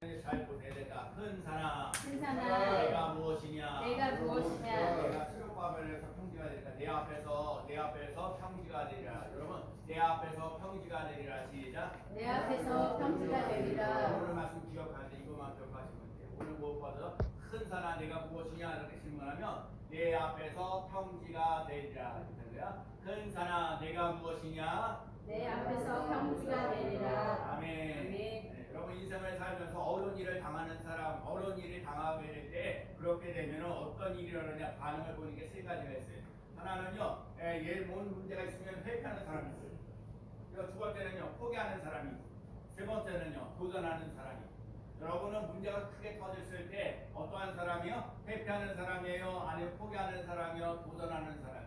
잘 보세요. 내가 큰 사나 큰사나 내가 무엇이냐 내가 무엇이냐 내가 수렵바벨에서 평지가 되리라. 내 앞에서 평지가 되리라. 여러분 내 앞에서 평지가 되리라. 시작. 내 앞에서 평지가 되리라. 오늘 말씀 기억하세요. 이것만 기억하시면 돼요. 오늘 무엇보다 큰 사나 내가 무엇이냐 이렇게 질문하면 내 앞에서 평지가 되리라. 이렇게 거야. 큰 사나 내가 무엇이냐. 내 앞에서 평지가 되리라. 아멘. 아멘. 네, 여러분 인생을 살면서 어려운 일을 당하는 사람, 어려운 일을 당하게 될 때 그렇게 되면 어떤 일이 일어나냐 반응을 보는 게 세 가지가 있어요. 하나는요, 뭔 문제가 있으면 회피하는 사람이 있어요. 그리고 두 번째는요, 포기하는 사람이 있고, 세 번째는요, 도전하는 사람이 있고. 여러분은 문제가 크게 터졌을 때 어떠한 사람이요? 회피하는 사람이에요? 아니면 포기하는 사람이요? 도전하는 사람이요?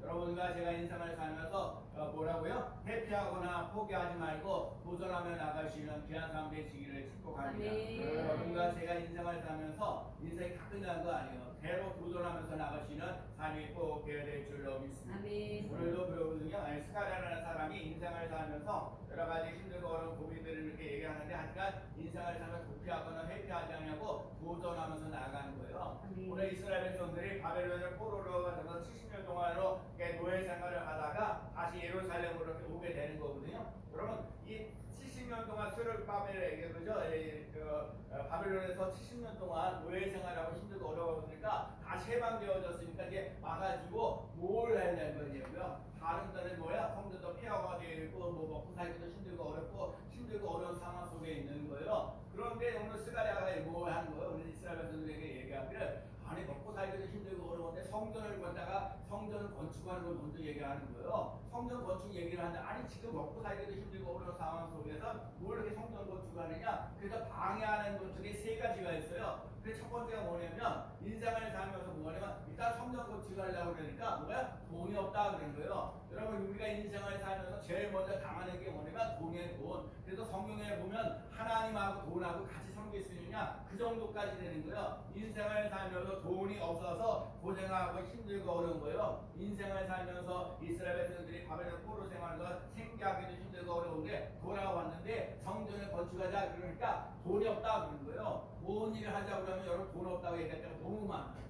여러분과 제가 인생을 살면서 뭐라고요? 회피하거나 포기하지 말고 도전하며 나갈 수 있는 귀한 사람 되시기를 축복합니다. 여러분과 제가 인생을 살면서 인생이 다 끝난 거 아니에요. 대로 도전하면서 나갈 수 있는 삶이 꼭 되어야 될 줄로 믿습니다. 아멘. 오늘도 배우거든요. 스가랴라는 사람이 인생을 살면서 여러 가지 힘들고 어려운 고민들을 이렇게 얘기하는데 하여간 인생을 살면서 도피하거나 회피하지 않냐고 도전하면서 나아가는 거예요. 아멘. 오늘 이스라엘 백성들이 바벨론의 포로로 가서 70년 동안으로 노예 생활을 하다가 다시 예루살렘으로 이렇게 오게 되는 거거든요. 여러분 이 70년 동안 스룹바벨에게 그죠? 바벨론에서 70년 동안 노예 생활하고 힘들고 어려우니까 다시 해방되어졌으니까 이제 와가지고 뭘 해야 되는 거냐고요. 다른 데는 뭐야? 성전도 폐허가 되고 뭐 먹고 살기도 힘들고 어려운 상황 속에 있는 거예요. 그런데 오늘 스가랴가 뭐 하는 거예요? 우리 이스라엘 백성들에게 얘기하기를 아니 먹고 살기도 힘들고 어려운데 성전을 건다가 성전을 건축하는 걸 먼저 얘기하는 거예요. 성전 건축 얘기를 하는데 아니 지금 먹고 살기도 힘들고 어려운 상황 속에서 뭘 이렇게 성전 건축하느냐? 그래서 방해하는 것 중에 세 가지가 있어요. 그 첫 번째가 뭐냐면 인생을 살면서 뭐냐면 일단 성전 건축하려고 그러니까 뭐야? 돈이 없다 그런 거예요. 여러분 우리가 인생을 살면서 제일 먼저 당하는 게 뭐냐면 돈이에요. 돈. 그래서 성경에 보면 하나님하고 돈하고 같이 섬길 수 있느냐 그 정도까지 되는 거예요. 인생을 살면서 돈이 없어서 고생하고 힘들고 어려운 거예요. 인생을 살면서 이스라엘 백성들이 바벨론 포로 생활과 생계하기도 힘들고 어려운데 돌아왔는데 성전을 건축하자 그러니까 돈이 없다 그런 거예요. 뭔 일을 하자고 그러면 여러분 돈 없다고 얘기할 때가 너무 많아요.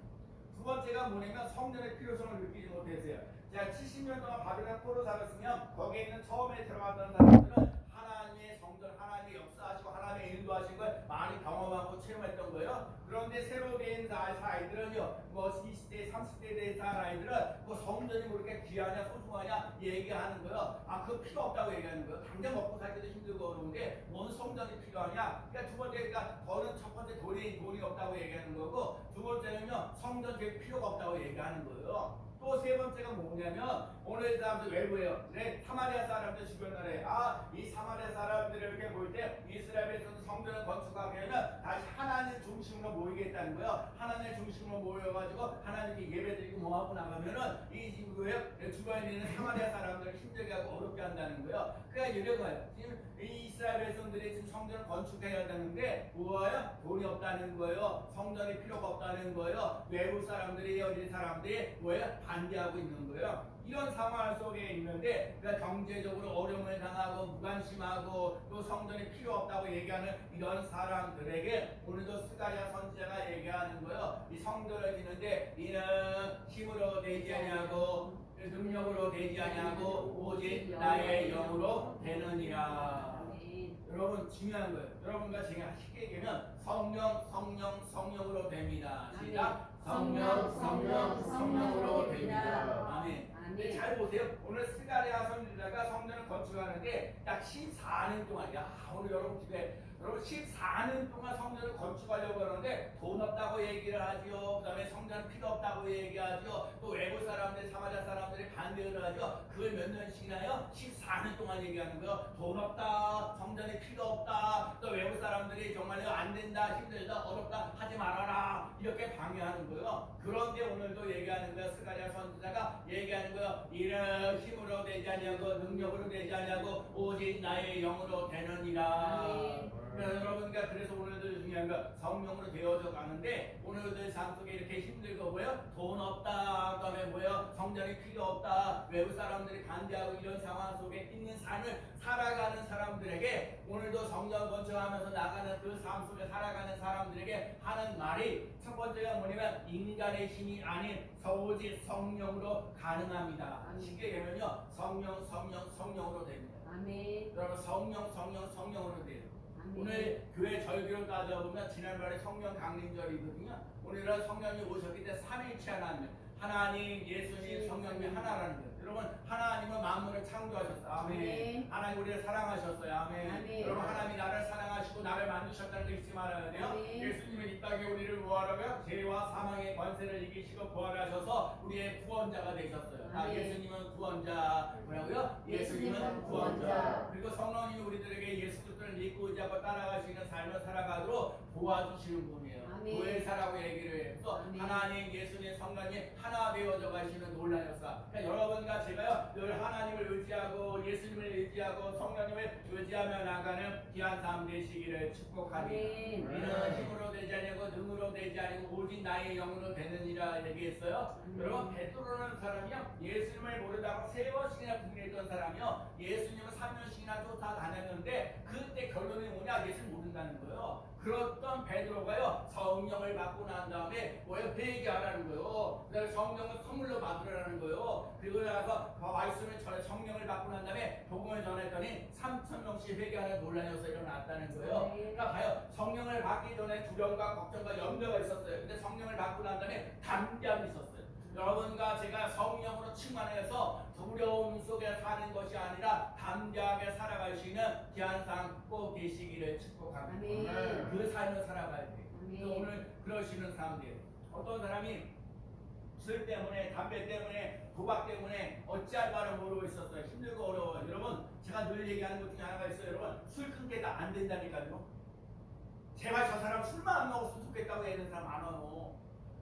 두 번째가 뭐냐면 성전의 필요성을 느끼지 못했어요. 자, 70년 동안 바벨론 포로 살았으면 거기에 있는 처음에 들어갔던 사람들은 하나님의 성전, 하나님의 역사하시고 하나님의 인도하신 걸 많이 경험하고 체험했던 거예요. 그런데 새로 된 아이들은요, 뭐 20대, 30대에 대한 아이들은 뭐 성전이 뭐 이렇게 귀하냐, 소중하냐 얘기하는 거예요. 아, 그거 필요 없다고 얘기하는 거예요. 당장 먹고 살기도 힘들고 어려운데 뭔 성전이 필요하냐? 그러니까 두 번째, 그러니까 더는 첫 번째 돈이 없다고 얘기하는 거고, 두 번째는요, 성전 될 필요가 없다고 얘기하는 거예요. 또 세 번째가 뭐냐면 오늘 사람들 외부에요. 네, 사마리아 사람들 주변에 이 사마리아 사람들을 이렇게 볼 때 이스라엘에서 성전을 건축하면 다시 하나님 중심으로 모이겠다는 거예요. 하나님 중심으로 모여가지고 하나님께 예배드리고 뭐하고 나가면은 이 지구에 주변에 있는 사마리아 사람들을 힘들게 하고 어렵게 한다는 거예요. 그러니까 이런 거예요. 지금 이 이스라엘 백성들이 지금 성전을 건축해야 되는데 뭐예요? 돈이 없다는 거예요. 성전이 필요가 없다는 거예요. 외부 사람들이 어디 사람들이 뭐예요? 반대하고 있는 거예요. 이런 상황 속에 있는데 그러니까 경제적으로 어려움을 당하고 무관심하고 또 성전이 필요 없다고 얘기하는 이런 사람들에게 오늘도 스가랴 선지자가 얘기하는 거예요. 이 성전을 짓는데 이는 힘으로 되지 아니하고 능력으로 되지 아니하고 오직 나의 영으로 되느니라. 여러분 중요한 거예요. 여러분과 제가 쉽게 얘기하면 성령으로 됩니다. 시작. 성령으로 됩니다. 아멘. 잘 보세요. 오늘 스가랴 선지자가 성전을 건축하는데 약 14년 동안이야. 오늘 여러분 집에 여러분 14년 동안 성전을 건축하려고 하는데 돈 없다고 얘기를 하죠. 그 다음에 성전 필요 없다고 얘기하죠. 또 외부 사람들, 사마리아 사람들이 반대를 하죠. 그걸 몇 년씩이나요? 14년 동안 얘기하는 거예요. 돈 없다, 성전이 필요 없다, 또 외부 사람들이 정말 안 된다, 힘들다, 어렵다, 하지 말아라 이렇게 방해하는 거예요. 그런데 오늘도 얘기하는 거예요. 스가랴 선지자가 얘기하는 거예요. 이는 힘으로 되지 아니하고 능력으로 되지 아니하고 오직 나의 영으로 되느니라. 여러분, 그래서 오늘도 중요한 되는 거 성령으로 되어져 가는데 오늘들 삶 속에 이렇게 힘들고 뭐요? 돈 없다, 그다음에 뭐요? 성전이 필요 없다, 외부 사람들이 반대하고 이런 상황 속에 있는 삶을 살아가는 사람들에게 오늘도 성전 건축하면서 나가는 그 삶 속에 살아가는 사람들에게 하는 말이 첫 번째가 뭐냐면 인간의 힘이 아닌 오직 성령으로 가능합니다. 아멘. 쉽게 얘기하면요 성령으로 됩니다. 아멘. 여러분 성령으로 돼요. 아멘. 오늘 교회 절기로 따져보면 지난번에 성령 강림절이거든요. 오늘은 성령이 오셨기 때문에 삼위일체 하나님, 예수님, 성령님 하나라는 거예요. 여러분 하나님은 만물을 창조하셨어요. 아멘. 아멘. 하나님 우리를 사랑하셨어요. 아멘. 아멘. 여러분 하나님이 나를 사랑하시고 나를 만드셨다는 거 잊지 말아야 돼요. 아멘. 예수님은 이 땅에 우리를 뭐하라고요? 죄와 사망의 권세를 이기시고 부활하셔서 우리의 구원자가 되셨어요. 아, 아멘. 예수님은 구원자 뭐라고요? 예수님은 구원자. 그리고 성령님이 우리들에게 예수 그리스도를 믿고 의지하고 따라갈 수 있는 삶을 살아가도록 도와주시는 분이에요. 아멘. 교회사라고 얘기를 해서 아멘. 하나님, 예수님, 성령님 하나 되어져 가시는 놀라운 역사. 그러니까 여러분과 제가요 늘 하나님을 의지하고 예수님을 의지하고 성령님을 의지하며 나가는 귀한 삶 되시기를 축복합니다. 아멘. 이는 힘으로 되지 아니고 능으로 되지 아니고 오직 나의 영으로 되느니라 얘기했어요. 여러분 베드로라는 사람이요 예수님을 모르다가 3번씩이나 부인했던 사람이요 예수님을 3년씩이나 쫓아다녔는데 그때 결론이 뭐냐? 예수를 모른다는 거예요. 그렇던 베드로가요 성령을 받고 난 다음에 뭐예요? 회개하라는 거예요. 그다음에 성령을 선물로 받으라는 거예요. 그리고 나서 말씀을 전해 성령을 받고 난 다음에 복음을 전했더니 3,000명씩 회개하는 놀라운 역사가 일어났다는 거예요. 그러니까 봐요. 성령을 받기 전에 두려움과 걱정과 염려가 있었어요. 근데 성령을 받고 난 다음에 담대함이 있었어요. 여러분과 제가 성령으로 충만해서 두려움 속에 사는 것이 아니라 담대하게 살아갈 수 있는 귀한 삶 꼭 되시기를 축복합니다. 아멘. 그 삶을 살아가야 돼요. 아멘. 오늘 그러시는 사람들 어떤 사람이 술 때문에 담배 때문에 도박 때문에 어찌할 바를 모르고 있었어요. 힘들고 어려워요. 여러분 제가 늘 얘기하는 것 중에 하나가 있어요. 여러분 술 끊게 안 된다니까요. 제발 저 사람 술만 안 먹었으면 좋겠다고 얘기하는 사람 많아요.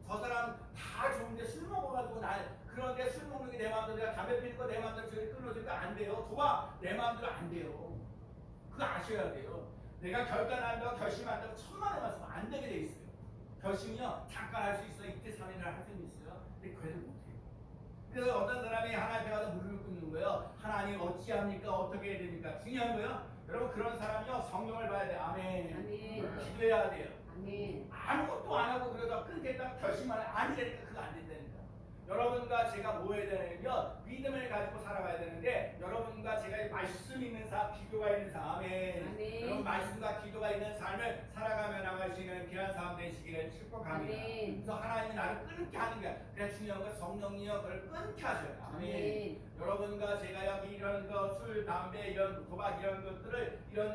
저 사람 다 좋은데 술 먹어가지고 그런데 술 먹는 게 내 마음대로 내가 담배 피는 거 내 마음대로 저기 끊어지니까 안 돼요. 도박 내 마음대로 안 돼요. 그거 아셔야 돼요. 내가 결단한다고 결심한다고 천만에 말씀 안 되게 돼 있어요. 결심이요 잠깐 할 수 있어. 이때 3일을 할 수는 있어요. 근데 그래도 못해요. 그래서 어떤 사람이 하나님 앞에 가서 무릎을 꿇는 거예요. 하나님 어찌합니까? 어떻게 해야 됩니까? 중요한 거예요. 여러분 그런 사람이요 성령을 봐야 돼. 아멘. 아멘. 기도해야 돼요. 아멘. 아무것도 안 하고 그러다 끊겠다고 결심만 아니라니까 그거 안 된다니까. 여러분과 제가 뭐 해야 되냐면 믿음을 가지고 살아가야 되는데 여러분과 제가 말씀 있는 삶, 기도가 있는 삶, 아멘. 아멘. 여러분 말씀과 기도가 있는 삶을 살아가며 나가시는 귀한 삶 되시기를 축복합니다. 아멘. 그래서 하나님이 나를 끊게 하는 거야. 그래 중요한 건 성령이요 그걸 끊게 하셔요. 아멘. 아멘. 여러분과 제가 여기 이런 거 술, 담배, 이런 도박 이런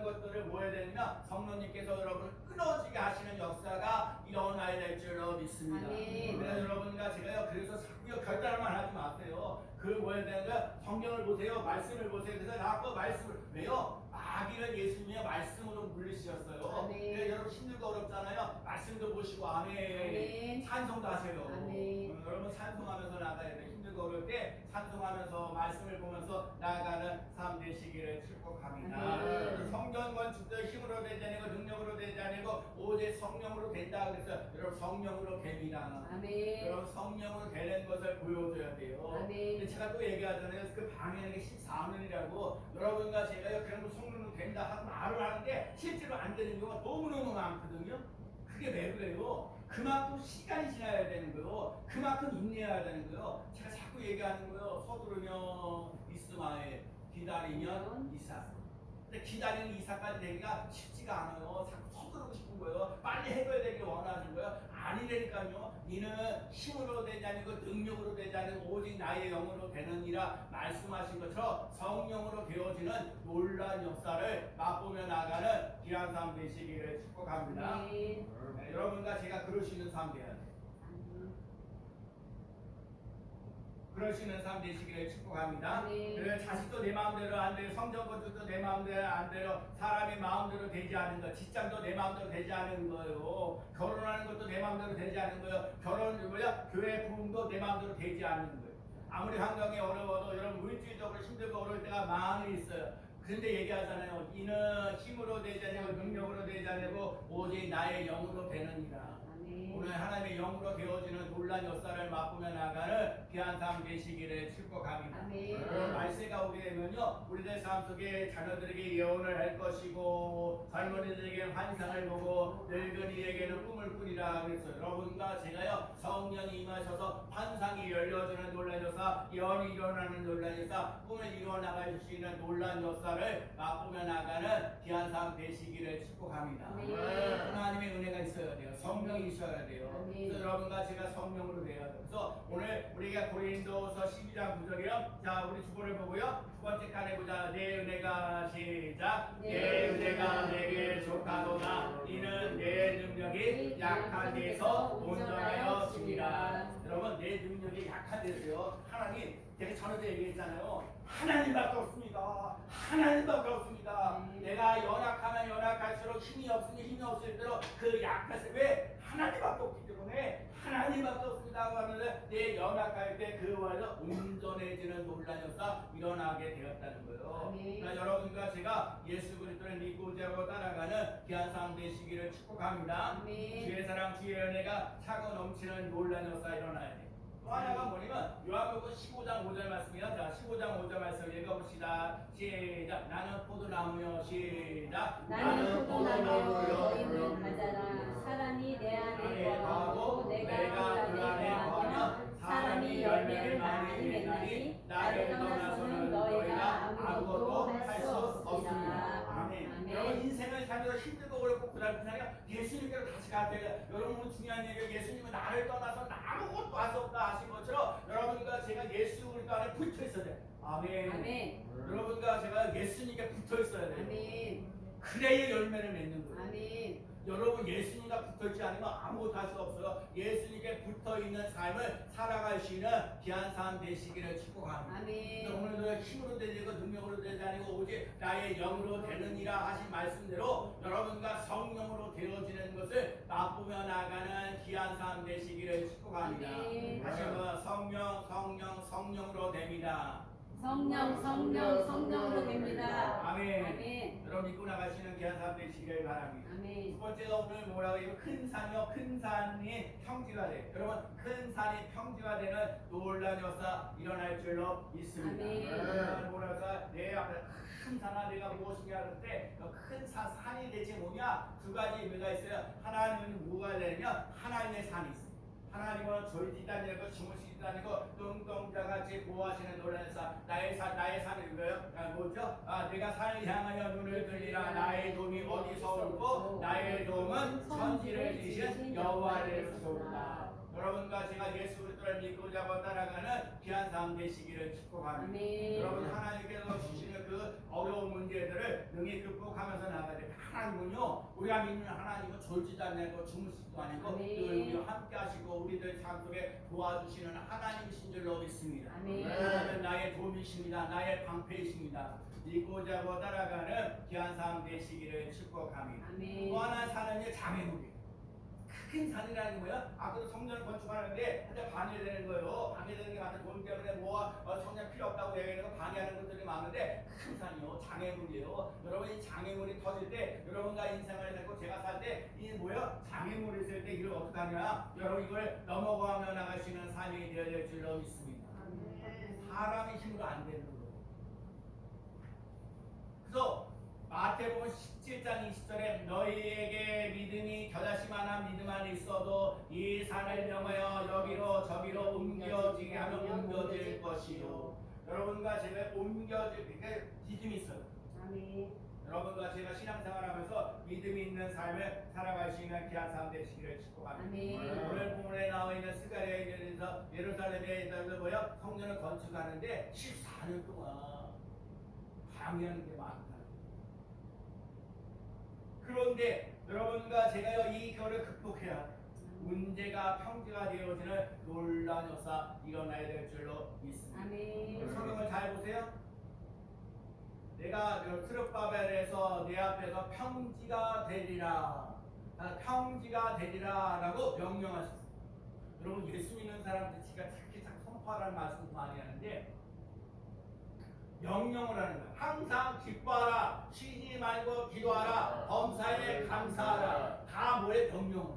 것들을 뭐 해야 되냐면 성령님께서 여러분을 끊어지게 하시는 역사가 일어나야 될 줄로 믿습니다. 아멘. 그래서 여러분과 제가요 그래서 자꾸요 결단만 하지 마세요. 그 뭐 해야 되는 거야? 성경을 보세요. 말씀을 보세요. 그래서 나도 말씀을 왜요? 마귀를 예수님의 말씀으로 물리셨어요. 아멘. 그래서 여러분 힘들고 어렵잖아요. 말씀도 보시고 아멘. 아멘. 찬송도 하세요. 아멘. 여러분 찬송하면서 나가야 돼. 힘들고 어려울 때 찬송하면서 말씀을 보면서 나아가는 삶 되시기를 축복합니다. 아멘. 성전 건축도 힘으로 되지 아니고 능력으로 되지 아니고 오직 성령으로 된다 그래서 여러분 성령으로 됩니다. 아멘. 여러분 성령으로 되는 것을 보여줘야 돼요. 아멘. 근데 제가 또 얘기하잖아요. 그 방해하는 게 14년이라고 여러분과 제가요 그런 거 성령으로 된다 하고 말을 하는데 실제로 안 되는 경우가 너무너무 많거든요. 그게 왜 그래요? 그만큼 시간이 지나야 되는 거예요. 그만큼 인내해야 되는 거예요. 제가 자꾸 얘기하는 거예요. 서두르면 이스마엘, 기다리면 이삭. 근데 기다리는 이삭까지 되기가 쉽지가 않아요. 자꾸 서두르고 싶은 거예요. 빨리 해줘야 되길 원하는 거예요. 아니라니까요. 이는 힘으로 되지 아니고 능력으로 되지 않고 오직 나의 영으로 되느니라 말씀하신 것처럼 성령으로 되어지는 놀라운 역사를 맛보며 나가는 귀한 삶 되시기를 축복합니다. 아멘. 네, 여러분과 제가 그럴 수 있는 삶 돼야 돼요. 그럴 수 있는 삶 되시기를 축복합니다. 네. 그래서 자식도 내 마음대로 안 돼요. 성전 건축도 내 마음대로 안 돼요. 사람의 마음대로 되지 않은 것, 직장도 내 마음대로 되지 않은 거예요. 결혼하는 것도 내 마음대로 되지 않은 거예요. 교회 부흥도 내 마음대로 되지 않는 거예요. 아무리 환경이 어려워도 여러분 물질적으로 힘들고 어려울 때가 많이 있어요. 그런데 얘기하잖아요. 이는 힘으로 되지 아니고 능력으로 되지 아니고 오직 나의 영으로 되느니라. 오늘 하나님의 영으로 되어지는 놀란 역사를 맛보며 나가는 귀한 삶 되시기를 축복합니다. 그런 말세가 오게 되면요, 우리들 삶 속에 자녀들에게 예언을 할 것이고 젊은이들에게 환상을 보고 늙은이에게는 꿈을 꾸리라. 그래서 여러분과 제가요, 성령이 임하셔서 환상이 열려지는 놀란 역사, 예언이 일어나는 놀란 역사, 꿈을 이루어 나갈 수 있는 놀란 역사를 맛보며 나가는 귀한 삶 되시기를 축복합니다. 하나님의 은혜가 있어야 돼요. 성령이 있어야 돼요. 그래서 여러분과 제가 성령으로 돼야 돼요. 그래서 오늘 우리가 고린도서 12장 9절이요. 자, 우리 주보를 보고요. 두 번째 칸에 보자. 내 은혜가 시작. 내 은혜가 내게 족하도다. 이는 내 능력이 약한 데서 온전하여 지니라. 여러분, 내 능력이 약한 데서요. 하나님, 제가 전에도 얘기했잖아요. 하나님밖에 없습니다. 하나님밖에 없습니다. 내가 연약하면 연약할수록 힘이 없으니 힘이 없을 대로 그 약해서 왜 하나님밖에 없기 때문에 하나님밖에 없습니다 하면서 내 연약할 때 그와서 온전해지는 놀란 역사 일어나게 되었다는 거예요. 그러니까 여러분과 제가 예수 그리스도를 믿고 자고 따라가는 귀한 삶 되시기를 축복합니다. 주의 사랑 주의 은혜가 차고 넘치는 놀란 역사 일어나야 돼요. 또 하나가 뭐냐면 요한복음 15장 5절 말씀이요. 자, 15장 5절 말씀 읽어봅시다. 시작. 나는 포도나무요. 시작. 나는 포도나무요 너희는 가자라. 사람이 내 안에 거하고 내가 그 안에 거하면 사람이 열매를 많이 맺나니 나를 떠나서는 너희가 아무것도 할 수 없습니다. 아멘. 여러분 인생을 살면서 힘들고 어렵고 고달픈 사람이 예수님께로 다시 가야 돼요. 여러분 중요한 얘기가 예수님은 나를 떠나서 아무것도 할 수 없다 하신 것처럼 여러분과 제가 예수 그리스도 안에 붙어 있어야 돼요. 아멘. 여러분과 제가 예수님께 붙어 있어야 돼요. 그래야 열매를 맺는 거예요. 여러분 예수님과 붙어있지 않으면 아무것도 할 수 없어요. 예수님께 붙어있는 삶을 살아갈 수 있는 귀한 삶 되시기를 축복합니다. 오늘도 힘으로 되고 능력으로 되지 아니고 오직 나의 영으로 되느니라 하신 말씀대로 여러분과 성령으로 되어지는 것을 맛보며 나가는 귀한 삶 되시기를 축복합니다. 다시 한번 성령으로 됩니다. 성령으로 됩니다. 아멘. 여러분 믿고 나가시는 귀한 삶 되시기를 바랍니다. 두 번째가 오늘 뭐라고 해요? 큰 산이요. 큰 산이 평지가 돼. 여러분 큰 산이 평지가 되는 놀란 역사 일어날 줄로 믿습니다. 뭐랄까 내 앞에 큰 산아 내가 무엇이냐 할 때 큰 산이 대체 뭐냐? 두 가지 의미가 있어요. 하나님은 뭐가 되냐면 하나님의 산이 있어요. 하나님은 졸지도 아니고 주무시지도 아니고 눈동자같이 보호하시는 놀라는 산. 나의 산이 뭐예요? 뭐죠? 내가 산을 향하여 눈을 들리라. 나의 도움이 어디서 올고 나의 도움은 천지를 지신 여호와로부터 온다. 여러분과 제가 예수 그리스도를 믿고자 따라가는 귀한 삶 되시기를 축복합니다. 여러분 하나님께서 주시는 그 어려운 문제들을 능히 극복하면서 나가야 돼요. 하나님은요, 우리가 믿는 하나님은 졸지도 않고 주무시지도 않고 늘 우리와 함께 하시고 우리들 삶 속에 도와주시는 하나님이신 줄로 믿습니다. 하나님은 나의 도움이십니다. 나의 방패이십니다. 믿고자 따라가는 귀한 삶 되시기를 축복합니다. 또 하나 산은요, 장애물이에요. 큰 산이라는 게 뭐야? 아까도 성전을 건축하는데 한테 방해되는 거예요. 방해되는 게 많은데 돈 때문에 성전 필요 없다고 얘기하는 거 방해하는 것들이 많은데 큰 산이요. 장애물이에요. 여러분 이 장애물이 터질 때 여러분과 인생을 살고 제가 살 때 이 뭐야? 장애물이 있을 때 이걸 어떻게 하냐? 여러분 이걸 넘어가며 나갈 수 있는 삶이 되어야 될 줄로 믿습니다. 사람의 힘으로 안 되는 거예요. 그래서 마태복음 17장 20절에 너희에게 믿음이 겨자씨만한 믿음 안에 있어도 이 산을 명하여 여기로 저기로 옮겨지게 하면 옮겨질 것이요. 여러분과 제가 옮겨질 믿음이 있어요. 여러분과 제가 신앙생활하면서 믿음이 있는 삶을 살아갈 수 있는 귀한 삶 되시기를 축복합니다. 오늘 본문에 나와 있는 스가랴에서 예루살렘에 있다고 뭐요? 성전을 건축하는데 14년 동안 방해하는 게 많다. 그런데 여러분과 제가 이 겨울을 극복해야 문제가 평지가 되어지는 놀라운 역사 일어나야 될 줄로 믿습니다. 성경을 잘 보세요. 내가 스룹바벨에서 내 앞에서 평지가 되리라, 평지가 되리라라고 명령하셨어요. 여러분 예수 믿는 사람들 제가 특히 참 선포하라는 말씀을 많이 하는데 명령을 하는 거야. 항상 기뻐하라, 쉬지 말고 기도하라, 범사에 감사하라. 다 뭐에 명령을.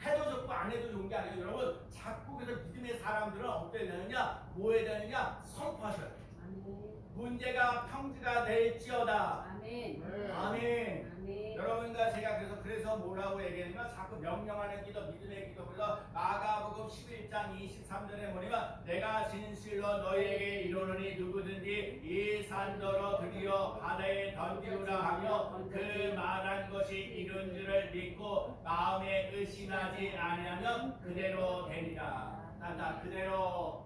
해도 좋고 안 해도 좋은 게 아니에요. 여러분 자꾸 그래서 믿음의 사람들은 어떻게 되느냐, 뭐 해야 되느냐, 선포하셔야 돼요. 아멘. 문제가 평지가 될지어다. 아멘. 아멘. 아멘. 여러분과 제가 그래서 뭐라고 얘기했냐면 자꾸 명령하는 기도, 믿음의 기도. 그래서 마가복음 11장 23절에 보니까 내가 진실로 너희에게 이르노니 누구든지 이 산더러 드디어 바다에 던지우라 하며 그 말한 것이 이룬 줄을 믿고 마음에 의심하지 아니하면 그대로 되리라. 난다 그대로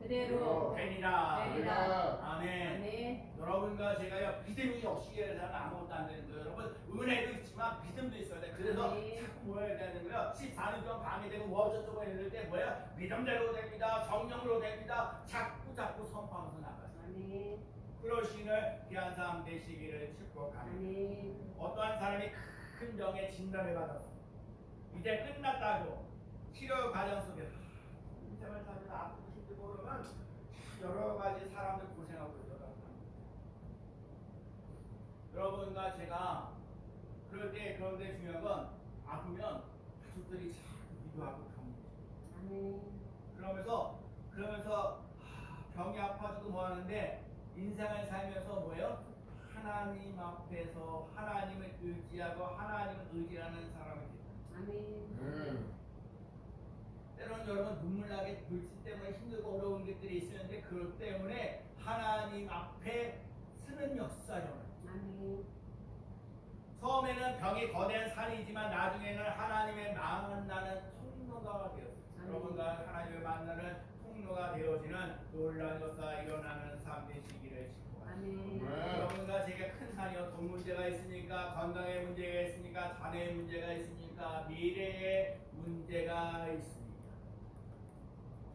되리라. 아멘. 아멘. 여러분과 제가요, 믿음이 없이는 아무것도 안 되는 거예요. 여러분 은혜도 있지만 믿음도 있어야 돼. 그래서 네. 자꾸 뭐 해야 되는 거예요? 14년 동안 밤이 되고 저쪽에 있을 때 뭐야? 믿음대로 됩니다. 성령으로 됩니다. 자꾸 선포하면서 나가요. 아멘. 그러시는 귀한 사람 되시기를 축복합니다. 아멘. 어떠한 사람이 큰 병의 진단을 받았어. 이제 끝났다고 치료 과정 속에서 인생을 살면서 아프고 힘들고 그러면 여러 가지 사람들 고생하고 있더라고요. 여러분과 제가 그럴 때 그런데 중요한 건 아프면 가족들이 자꾸 기도하고 격려해요. 아멘. 그러면서 병이 아파지고 뭐 하는데 인생을 살면서 뭐예요? 하나님 앞에서 하나님을 의지하고 하나님을 의지하는 사람이 돼요. 아멘. 때로는 여러분 눈물 나게 불치 때문에 힘들고 어려운 것들이 있었는데 그것 때문에 하나님 앞에 쓰는 역사죠. 아멘. 처음에는 병이 거대한 산이지만 나중에는 하나님의 만나는 통로가 되었어요. 여러분과 하나님을 만나는 통로가 되어지는 놀라운 역사가 일어나는 삶 되시기를 축복합니다. 아멘. 여러분과 제가 큰 산이요, 돈 문제가 있으니까, 건강의 문제가 있으니까, 자녀의 문제가 있으니까, 미래의 문제가 있습니다.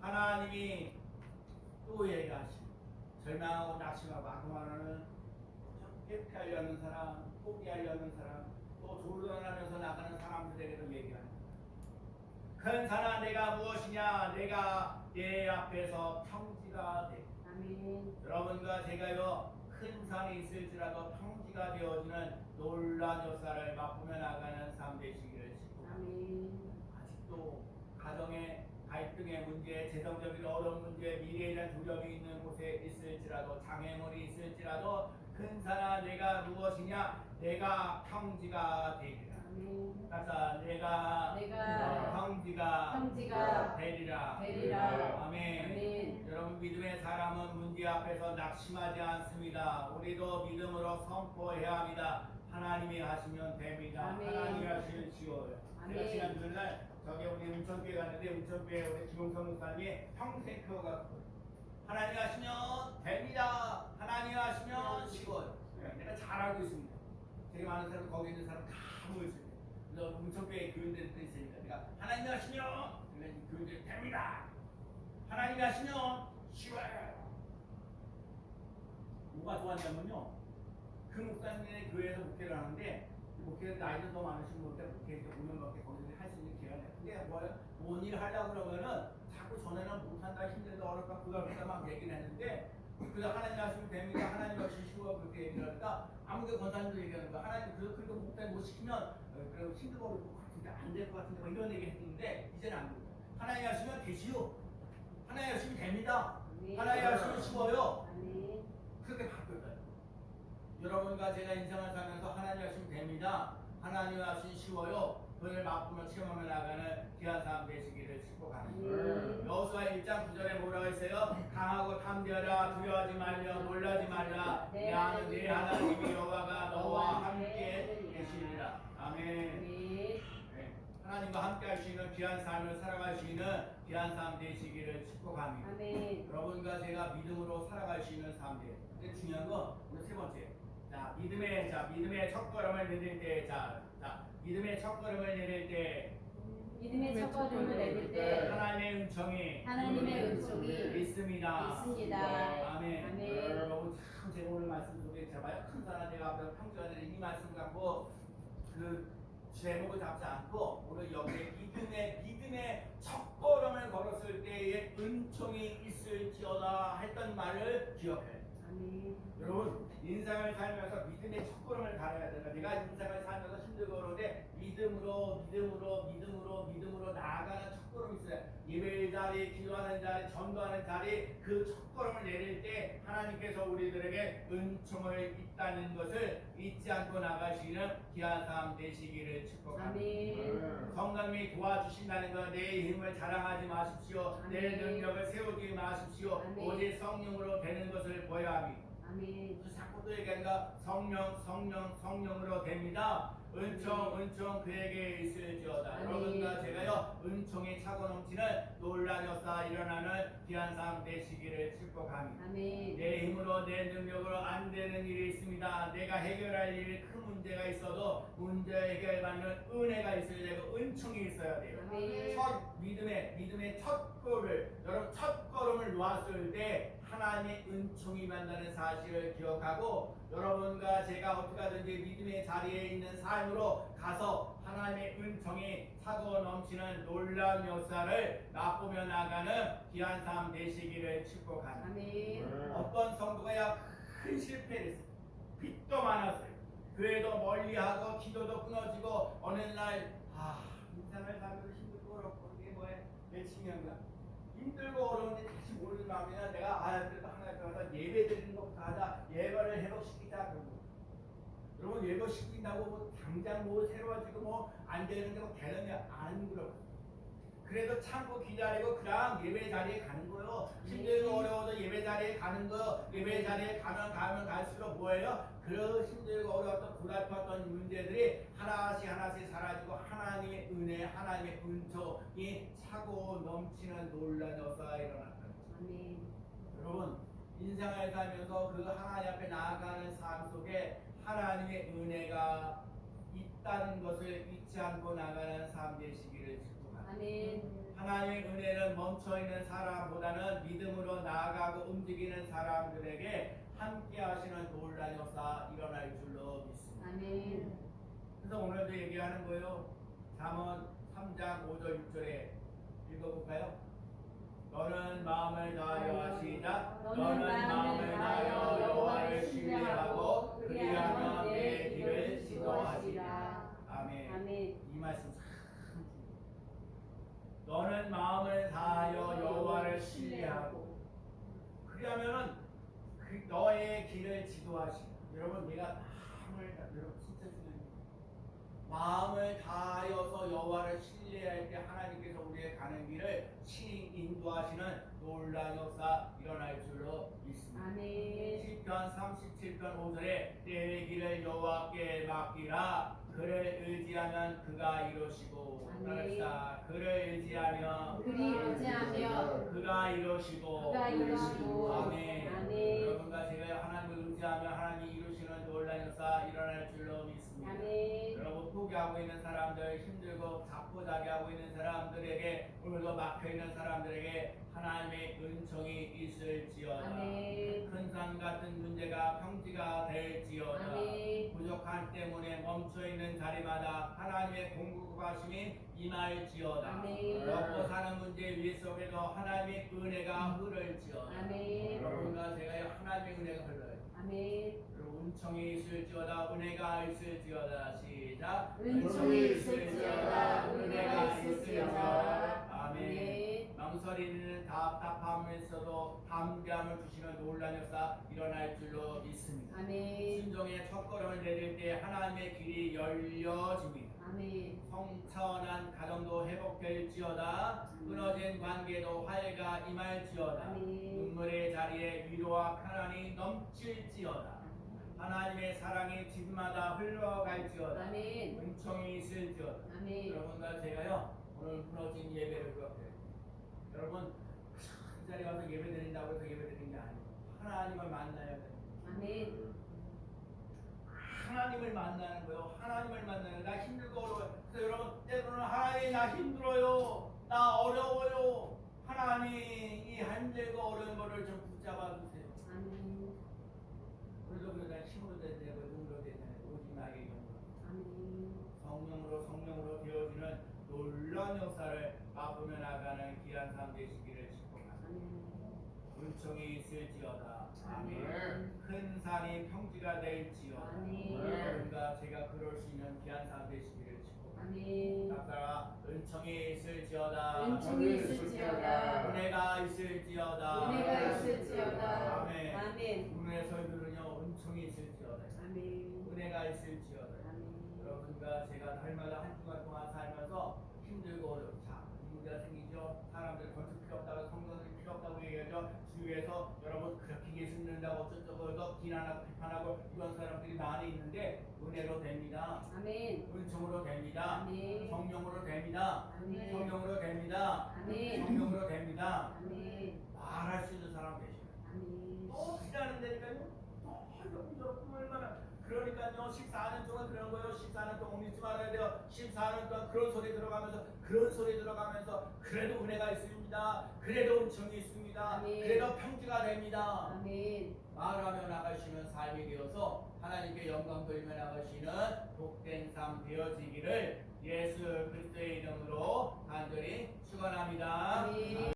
하나님이 또 얘기하시고 절망하고 낙심하고 악마는 회피하려는 사람, 포기하려는 사람, 또 조르던하면서 나가는 사람들에게도 얘기합니다. 큰 산아 내가 무엇이냐? 내가 내 앞에서 평지가 돼. 아멘. 여러분과 제가요 큰 산이 있을지라도 평지가 되어지는 놀라운 역사를 맛보며 나가는 삶 되시기를 축복합니다. 아멘. 아직도 가정의 갈등의 문제, 재정적인 어려운 문제, 미래에 대한 두려움이 있는 곳에 있을지라도, 장애물이 있을지라도 큰 산아 내가 무엇이냐? 내가 평지가 되리라. 아멘. 따라 내가 평지가 되리라. 아멘. 아멘. 여러분 믿음의 사람은 문제 앞에서 낙심하지 않습니다. 우리도 믿음으로 선포해야 합니다. 하나님이 하시면 됩니다. 아멘. 하나님이 하시면 쉬워요. 아멘. 제가 지난 주일날 저기 우리 운천교회 갔는데 운천교회 우리 김용성 목사님이 평생 표가 하나님 하시면 됩니다. 하나님 하시면 쉬워요. 내가 잘 알고 있습니다. 되게 많은 사람 거기 있는 사람 다 모여 있습니다. 그래서 운천교회 교인들이 있으니까 내가 하나님 하시면 교인들이 됩니다. 하나님이 하시면 쉬워요. 뭐가 좋았냐면요, 그 목사님의 교회에서 목회를 하는데 목회는 나이도 더 많으신 분인데 목회 5년밖에 거기서 할 수 있는 기회가 없는데 뭔 일 하려고 그러면은 자꾸 전에는 못한다, 힘들다, 어렵다, 부담스럽다 막 얘기를 했는데 그래서 하나님 하시면 됩니다. 하나님 하시면 쉬워 그렇게 얘기를 하니까 아무도 권사님도 얘기하는 거야. 하나님 그리고 목사 못 시키면 그리고 힘들고 어렵고 같은데 안 될 것 같은데 뭐 이런 얘기 했는데 이제는 안 돼요. 하나님 하시면 되지요. 하나님 하시면 됩니다. 하나님 하시면 쉬워요. 아멘. 그렇게 바뀌었어요. 여러분과 제가 인생을 살면서 하나님 하시면 됩니다. 하나님 하시면 쉬워요. 그걸 맛보며 체험하며 나가는 귀한 사람 되시기를 축복합니다. 여호수아 1장 9절에 뭐라고 했어요? 강하고 탐대하라, 두려워하지 말며 놀라지 말라. 나는 네 하나님이 여호와가 너와 함께 계시리라. 아멘. 아멘. 하나님과 함께 할 수 있는 귀한 삶을 살아갈 수 있는 귀한 삶 되시기를 축복합니다. 아멘. 여러분과 제가 믿음으로 살아갈 수 있는 삶 돼. 근데 중요한 건 오늘 세 번째. 믿음의 첫걸음을 내릴 때, 믿음의 첫걸음을 내릴 때, 믿음의 첫걸음을 내릴 때 하나님의 은총이 있습니다. 아멘. 아멘. 여러분 참 제가 오늘 말씀 속에 제가 큰 사람 내가 앞에서 평소에 이 말씀 갖고 그 제목을 잡지 않고 오늘 여기에 믿음의 첫걸음을 걸었을 때에 은총이 있을지어다 했던 말을 기억해요. 아멘. 여러분 인생을 살면서 믿음의 첫걸음을 가려야 된다. 내가 인생을 살면서 힘들고 그러는데 믿음으로 나아가는 첫걸음이 있어요. 예배 자리, 기도하는 자리, 전도하는 자리 그 첫걸음을 내릴 때 하나님께서 우리들에게 은총을 있다는 것을 잊지 않고 나가시는 귀한 삶 되시기를 축복합니다. 아멘. 성령님이 도와주신다는 것, 내 힘을 자랑하지 마십시오. 내 아멘. 능력을 세우지 마십시오. 아멘. 오직 성령으로 되는 것을 보여야 합니다. 아멘. 그래서 자꾸 또 얘기하니까 성령으로 됩니다. 은총 그에게 있을지어다. 아멘. 여러분과 제가요 은총이 차고 넘치는 놀란 역사 일어나는 귀한 삶 되시기를 축복합니다. 아멘. 내 힘으로 내 능력으로 안 되는 일이 있습니다. 내가 해결할 일이 큰 문제가 있어도 문제 해결받는 은혜가 있어야 되고 은총이 있어야 돼요. 아멘. 첫 믿음의 첫 걸음을 여러분 첫 걸음을 놓았을 때 하나님의 은총이 임한다는 사실을 기억하고 여러분과 제가 어떻게 하든지 믿음의 자리에 있는 삶으로 가서 하나님의 은총이 차고 넘치는 놀라운 역사를 맛보며 나가는 귀한 삶 되시기를 축복합니다. 아멘. 어떤 성도가 큰 실패를 했어요. 빚도 많았어요. 교회도 멀리하고 기도도 끊어지고 어느 날 인생을 살면서 힘들고 어렵고 이게 뭐에 매칭이한가 힘들고 어려운데 다시 모르는 마음이나 내가 그래도 하나님 들어가서 예배 드리는 것부터 하자 예배를 회복시키자 그런 거. 여러분 회복시킨다고 뭐 당장 뭐 새로워지고 뭐 안 되는 게 뭐 되느냐 안 그렇고 그래도 참고 기다리고 그다음 예배 자리에 가는 거요. 힘들고 어려워도 예배 자리에 가는 거. 예배 자리에 가면 갈수록 뭐예요? 그 힘들고 어려웠던 고달팠던 문제들이 하나씩 사라지고 하나님의 은혜, 하나님의 은총이 차고 넘치는 놀라운 역사가 일어났다. 아멘. 여러분 인생을 살면서 그 하나님 앞에 나아가는 삶 속에 하나님의 은혜가 있다는 것을 잊지 않고 나가는 삶 되시기를 축복합니다. 아멘. 하나님의 은혜는 멈춰있는 사람보다는 믿음으로 나아가고 움직이는 사람들에게 함께 하시는 놀라운 역사 일어날 줄로 믿습니다. 아멘. 그래서 오늘도 얘기하는 거예요. 잠언 3장 5절 6절에 읽어볼까요? 너는 마음을 다하여 시작. 너는 마음을 다하여 여호와를 신뢰하고 그리하면 내 길을 지도하시리라. 아멘. 아멘. 이 말씀 참 너는 마음을 다하여 여호와를 신뢰하고 그러면은 너의 길을 지도하시고 여러분 내가 여러분 진짜 중요해요. 마음을 다하여서 여호와를 신뢰할 때 하나님께서 우리의 가는 길을 친히 인도하시는 놀라운 역사 일어날 줄로 믿습니다. 아멘. 시편 37편 5절에 내 길을 여호와께 맡기라. 그를 의지하면 그가 이루시고 따라합시다. 그를 의지하면 그가 이루시고 아멘. 아멘. 여러분과 제가 하나님을 의지하며 하나님이 이루시는 놀라운 역사 일어날 줄로 믿습니다. 아멘. 여러분 포기하고 있는 사람들 힘들고 자포자기하고 있는 사람들에게 오늘도 막혀있는 사람들에게 하나님의 은총이 있을지어다. 아멘. 큰 산 같은 문제가 평지가 될지어다. 아멘. 부족함 때문에 멈춰있는 자리마다 하나님의 공급하심이 임할지어다. 아멘. 먹고 사는 문제 위에 속에도 하나님의 은혜가 흐를지어다. 아멘. 여러분과 제가 하나님의 은혜가 흘러요. 아멘. 여러분 은총이 있을지어다 은혜가 있을지어다 시작. 은총이 있을지어다 은혜가 있을지어다. 아멘. 망설이는 답답함에서도 담대함을 주시는 놀라운 역사 일어날 줄로 믿습니다. 아멘. 순종의 첫걸음을 내릴 때 하나님의 길이 열려집니다. 아멘. 성천한 가정도 회복될지어다. 끊어진 관계도 화해가 임할지어다. 아멘. 눈물의 자리에 위로와 평안이 넘칠지어다. 하나님의 사랑이 집마다 흘러갈지어다. 아멘. 은총이 있을지어다. 아멘. 여러분과 제가요 오늘 무너진 예배를 그렇게 여러분 한 자리 와서 예배 드린다고 해서 예배 드리는 게 아니에요. 하나님을 만나야 돼요. 아멘. 하나님을 만나는 거예요. 하나님을 만나는 나 힘들고 어려워요. 그래서 여러분 때로는 하나님 나 힘들어요. 나 어려워요. 하나님 이 힘들고 어려운 거를 좀 붙잡아 주세요. 아멘. 우리도 그러다 힘으로 되고 눈으로 되잖아요. 오직 나에게 영광. 아멘. 성령으로 되어지는 놀라운 역사를 맛보며 나가는 귀한 삶 되시기를 축복합니다. 아멘. 은총이 있을지어다. 아멘. 아멘. 큰 산이 평지가 될지어다. 아멘. 그러니까 제가 그럴 수 있는 귀한 삶 되시기를 축복합니다. 아멘. 따라 은총이 있을지어다. 은총이 있을지어다. 은혜가 있을지어다. 은혜가 있을지어다. 아멘. 아멘. 오늘의 설교는요, 은총이 있을지어다. 아멘. 은혜가 있을지어다. 아멘. 여러분과 제가 날마다 한 주간 동안 살면서 힘들고 어렵고 문제가 생기죠. 사람들 건축 필요 없다고 성도들 필요 없다고 얘기하죠. 주위에서 여러분 그렇게 예수 믿는다고 어쩌고 해서 비난하고 비판하고 이런 사람들이 많이 있는데 은혜로 됩니다. 아멘. 은총으로 됩니다. 아멘. 성령으로 됩니다. 아멘. 성령으로 됩니다. 아멘. 성령으로 됩니다. 아멘. 말할 수 있는 사람 되시고 아멘. 또 기다리는 데니까요. 여러분 얼마나 그러니까요 14년 동안 그런 거예요. 14년 동안 믿지 말아야 돼요. 14년 동안 그런 소리 들어가면서 그래도 은혜가 있습니다. 그래도 은총이 있습니다. 아멘. 그래도 평지가 됩니다. 아멘. 말하며 나가시는 삶이 되어서 하나님께 영광 돌리며 나가시는 복된 삶 되어지기를 예수 그리스도의 이름으로 간절히 축원합니다. 아멘.